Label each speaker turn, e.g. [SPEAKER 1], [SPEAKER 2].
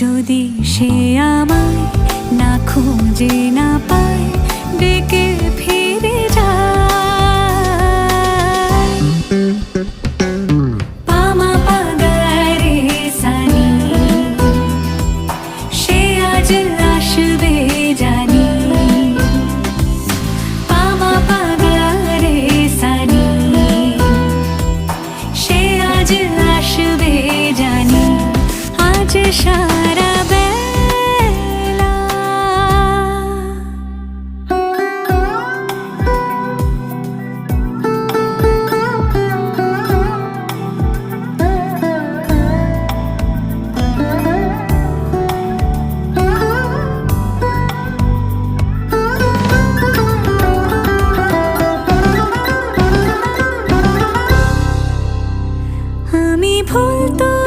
[SPEAKER 1] যদি সে আমায় না খুঁজে না পায়, ডেকে ফিরে যায়। পামা পাগারে সানি, সে আজ আসবে জানি। পামা পাগারে সানি, সে আজ আসবে জানি। আজ সারা বেলা আমি ভুল তো